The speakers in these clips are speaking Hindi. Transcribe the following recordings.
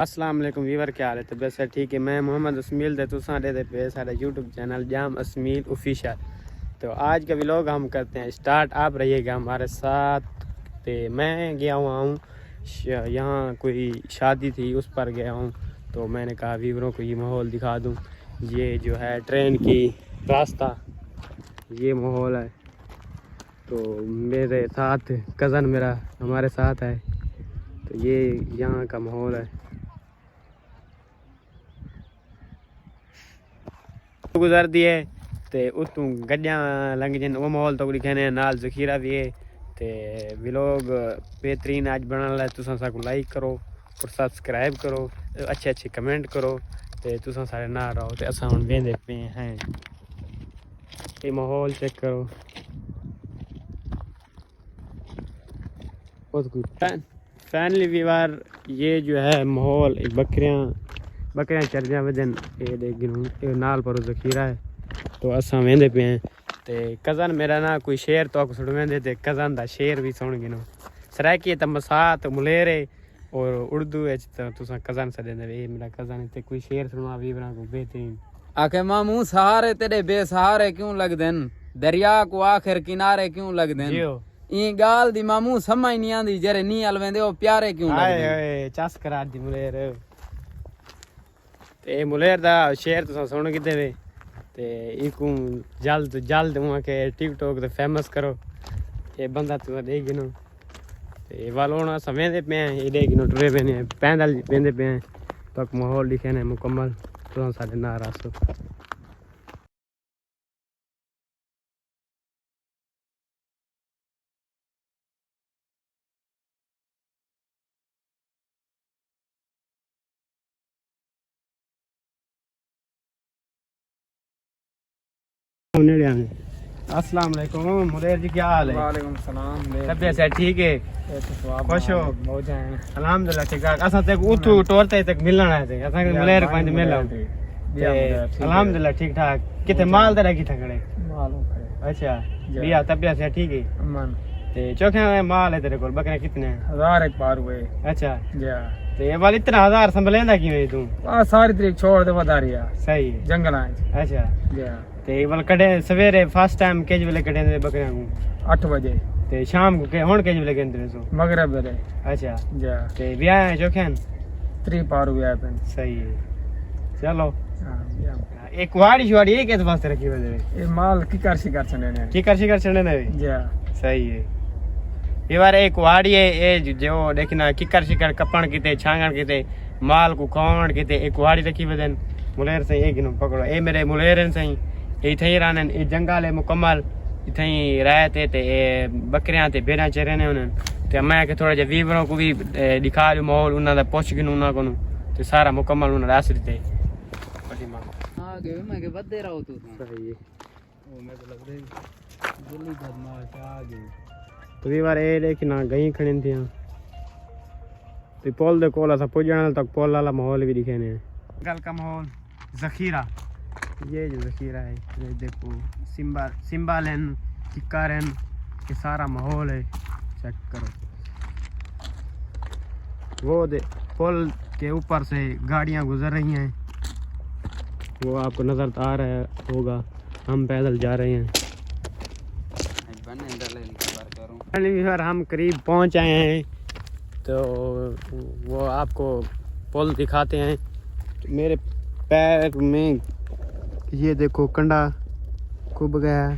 अस्सलाम वालेकुम वीवर, क्या हाल है? तबीयत से ठीक है? मैं मोहम्मद असमील थे तुसा दे पे सारा यूट्यूब चैनल जाम असमील ऑफिशियल। तो आज का व्लॉग हम करते हैं स्टार्ट। आप रहिएगा हमारे साथ। तो मैं गया हुआ हूँ यहाँ, कोई शादी थी उस पर गया हूँ। तो मैंने कहा व्यूवरों को ये माहौल दिखा दूँ। ये जो है ट्रेन की रास्ता, ये माहौल है। तो मेरे साथ कज़न मेरा हमारे साथ है। तो ये यहाँ का माहौल है। गुजर दिए ते उतों गड्डियां लंघ जन, वो माहौल तो दिखाने नाल जखीरा भी है। ते व्लॉग बेहतरीन आज बनाने लाए। तुसां साकू लाइक करो और सब्सक्राइब करो, अच्छे अच्छे कमेंट करो। ते तुसां सारे ना रहो। ते असां हुण वेंदे पे हैं। ये माहौल चेक करो। बहुत कुछ फैमिली व्यूअर, ये जो है माहौल, बकरियां चर जा वजन ये देख नाल पर जखीरा है। तो असां वेंदे पे हैं। ते कज़न मेरा ना कोई शेर तो सुन वेंदे ते कज़न दा शेर भी सुन गिनो। सराकी त मसात मुलेरे और उर्दू विच तो तुसां कज़न सदेंदे वे। मेरा कज़न ते कोई शेर सुना भी बना को बेहतरीन। आखे मामू सहारे तेरे बेसहारे क्यों लगदन, दरिया को आखिर किनारे क्यों लगदन। ई गाल दी मामू समझ नहीं आंदी, जरे नी अलवेंदे ओ प्यारे क्यों लगदन। हाय चस करा दी मुलेर। ते मुलेर दा शेर तुसां सुन किते वे। ते इकू जल्द हुआ के टिकटॉक ते फेमस करो। ये बंदा तुसा देख गिनो। ते वालोना समेंदे पे हैं, ये देख गिनो टुरे पे ने पैदल वेंदे पे हैं। तक माहौल लिखे ने मुकम्मल तुसा साडे नाल आसो। अस्सलाम वालेकुम मुलेर जी, क्या हाल है? वालेकुम सलाम। तबीयत से ठीक है? खुश हो? अल्हम्दुलिल्लाह ठीक ठाक। असां तक उठू टोरते तक मिलना है ते असां के मुलेर पंज मिला ते अल्हम्दुलिल्लाह ठीक ठाक। किथे माल तेरा किथे खड़े? मालूम खड़े। अच्छा बिया, तबीयत से ठीक है? अमन ते चोखे माल है तेरे कोल? बकरे कितने हैं? 1000 एक पार हुए। अच्छा जा ते ये वाली इतना 1000 संभलेंदा किवें तू? आ सारी तरीक छोड़ दे वधारिया सही है। जंगलां च। अच्छा जा ते वाल कड़े सवेरे फर्स्ट टाइम केज वेले कड़े दे बकरियां को? 8 बजे ते शाम को के हुन केज वेले केंद्र सो? मगरिब वेले। अच्छा जा ते ब्याह है चोखेन? 3 पार हुए पेन। सही है। चलो हां ब्याह एक वाड़ी शुवाड़ी एक इस वास्ते रखी हुई है। ये माल की कर शिकार चने ने। की कर चढ़ने दे। जा सही है। ये बार एक वाड़ी है ए जो देखना किकर शिकर कपण किते छांगण किते माल को खवण किते एक वाड़ी रखी वदन मुलेर से एक गिनो पकड़ो। ए मेरे मुलेरन से ए थई रानन ए जंगल है मुकम्मल। इथई रहते ते बकरियां ते भेड़ां चरने उन ते मैं के थोड़ा जे वीवरों को भी दिखा दो माहौल उना दा पुछ गिनो उना को ते सारा मुकम्मल उना रास दिते। आगे मैं के बदे रहो तू। सही है। ओ मैं तो लग रही दिल्ली बदमाश आगे। तो भी बार ए देखना गई खड़े थे तो पोल दे कोला सा पुजण तक पोल वाला माहौल भी दिखे ने। गल का माहौल जखीरा, ये जो जखीरा है ये देखो सिम्बालन किकारन, ये सारा माहौल है। चेक करो वो दे पुल के ऊपर से गाड़ियां गुजर रही हैं, वो आपको नजर आ रहा होगा। हम पैदल जा रहे हैं। हम करीब पहुंच आए हैं तो वो आपको पुल दिखाते हैं। मेरे पैर में ये देखो कंडा खुब गया है।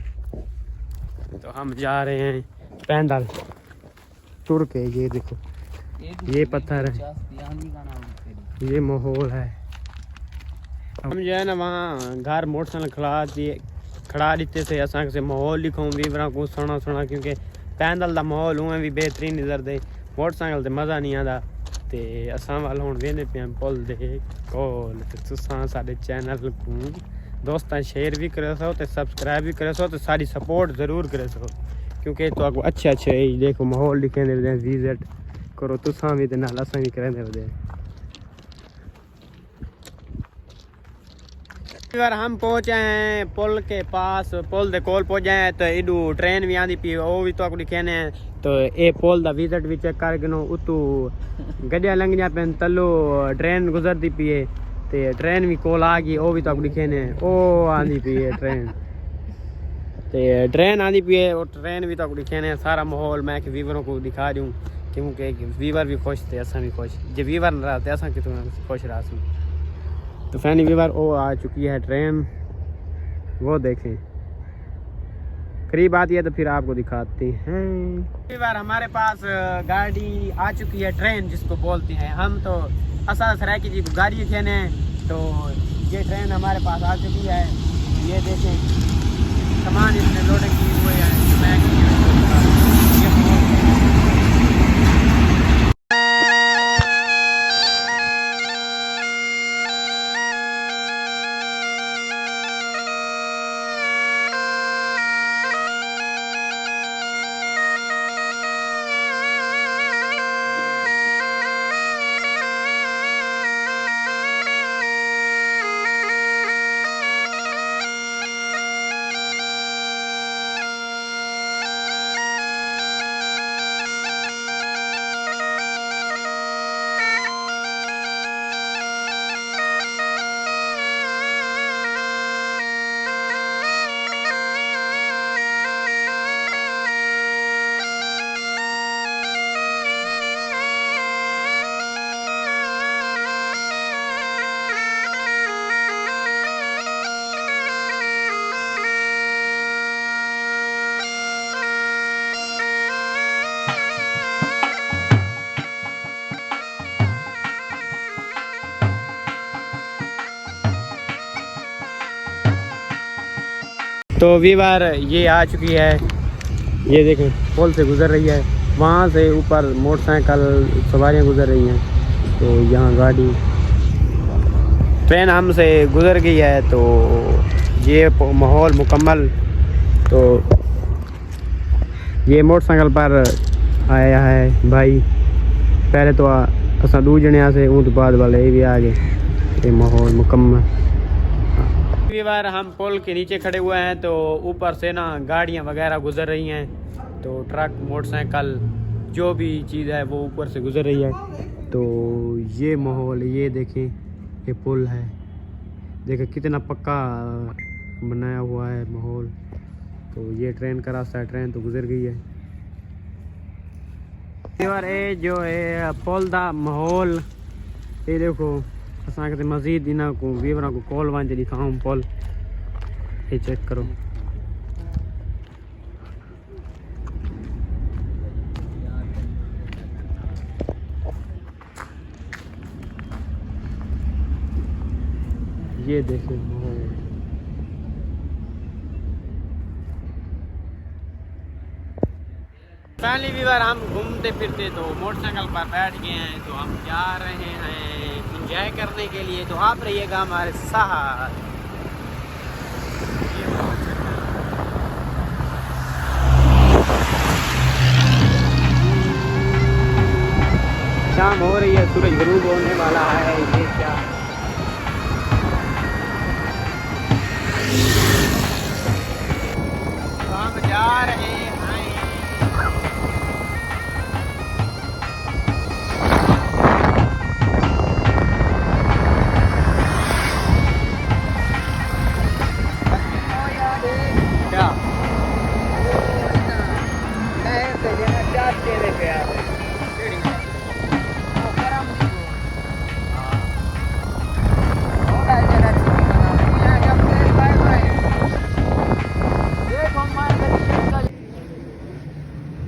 तो हम जा रहे हैं पैदल टुर के। ये देखो ये पत्थर है, ये माहौल है। हम जो है ना वहाँ घर मोटरसाइकिल खड़ा दीते से असा से माहौल दिखाऊँ वीवरा को सोना सोना, क्योंकि पैदल का माहौल उमें भी बेहतरीन नजर दे, मोटरसाइकिल से मज़ा नहीं आता। तो असा वाल हूँ वेंदे पे पुल दे कोल। तुसां साडे चैनल को दोस्तां शेयर भी करे सो तो सब्सक्राइब भी करे सो, तो सारी सपोर्ट ज़रूर करे सो, क्योंकि तो आपको अच्छे देखो माहौल दिखे विजिट करो तुसां भी नाल असां भी करेंदे। बार हम पहुंचे हैं पुल के पास, पुल दे कोल पहुंचे हैं तो इडू ट्रेन भी आंदी पी, वो भी तो आपको दिखाने हैं। तो ये पुल दा विजिट भी चेक कर गनो, उतू गड्डियां लंघियां पेन, तलो ट्रेन गुजरती पी है, ते ट्रेन भी कोल आ गई, वो भी तो आपको दिखाने हैं। ओ आंदी पी है ट्रेन, ते ट्रेन आंदी पी है, और ट्रेन भी तो आपको दिखाने हैं। सारा माहौल मैं वीवरों को दिखा दूँ, क्योंकि वीवर भी खुश थे, असा भी खुश, जो वीवर न रहते असा कितना खुश रहा। तो फैनी वीवर वो आ चुकी है ट्रेन, वो देखें, करीब आती है तो फिर आपको दिखाते हैं। वीवर हमारे पास गाड़ी आ चुकी है, ट्रेन जिसको बोलते हैं हम, तो असा सराय की जी गाड़ी खेने, तो ये ट्रेन हमारे पास आ चुकी है। ये देखें सामान इसने लोडिंग की हुए हैं। तो वीवर ये आ चुकी है, ये देखें पुल से गुजर रही है, वहाँ से ऊपर मोटरसाइकिल सवारियाँ गुजर रही हैं। तो यहाँ गाड़ी ट्रेन हमसे गुजर गई है, तो ये माहौल मुकम्मल। तो ये मोटरसाइकिल पर आया है भाई, पहले तो असा दू जने से ऊँट बाद वाले भी आ गए, ये माहौल मुकम्मल। बार हम पुल के नीचे खड़े हुए हैं, तो ऊपर से ना गाड़ियां वगैरह गुजर रही हैं, तो ट्रक मोटरसाइकिल जो भी चीज़ है वो ऊपर से गुजर रही है। तो ये माहौल, ये देखें, ये पुल है, देखें कितना पक्का बनाया हुआ है माहौल। तो ये ट्रेन का रास्ता है, ट्रेन तो गुजर गई है। और ये जो है पुल का माहौल, ये देखो असांखे मज़ीद इन्हों को वीवर को कॉल वन दिखाऊँ पुल, ये चेक करो। ये देखो पहली वीवर हम घूमते फिरते तो मोटरसाइकिल पर बैठ गए हैं, तो हम जा रहे हैं एंजॉय करने के लिए। तो आप रहिएगा हमारे साथ। शाम हो रही है, सूरज गरूब होने वाला है। ये क्या तो हम जा रहे हैं।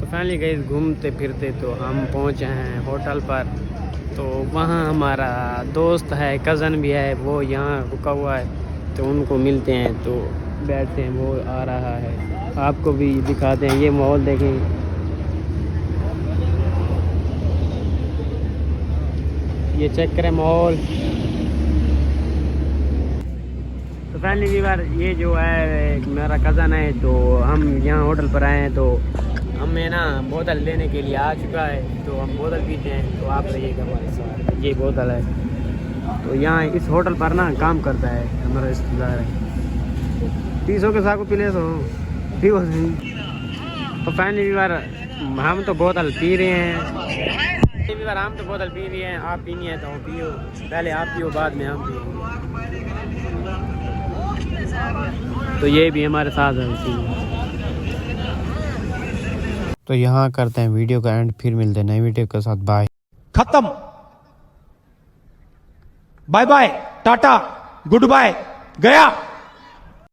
फाइनली गए घूमते फिरते तो हम पहुंचे हैं होटल पर। तो वहाँ हमारा दोस्त है, कज़न भी है, वो यहाँ रुका हुआ है, तो उनको मिलते हैं, तो बैठते हैं। वो आ रहा है, आपको भी दिखाते हैं। ये माहौल देखें, ये चेक करें माहौल। तो फाइनली व्यूअर ये जो है मेरा कज़न है, तो हम यहाँ होटल पर आए हैं, तो हमें ना बोतल लेने के लिए आ चुका है, तो हम बोतल पीते हैं। तो आप रहिएगा हमारे साथ। ये बोतल है, तो यहाँ इस होटल पर ना काम करता है हमारा रिश्तेदार है। 30 के साथ को पीले तो ठीक हो सही। तो फाइनली बार हम तो बोतल पी रहे हैं। बार हम तो बोतल पी रहे हैं, आप पीनी है तो पियो, पहले आप पियो बाद में हम पियो। तो ये भी हमारे साथ है इसी। तो यहाँ करते हैं वीडियो का एंड, फिर मिलते हैं नई वीडियो के साथ। बाय। खत्म, bye bye, tata, good bye, गया।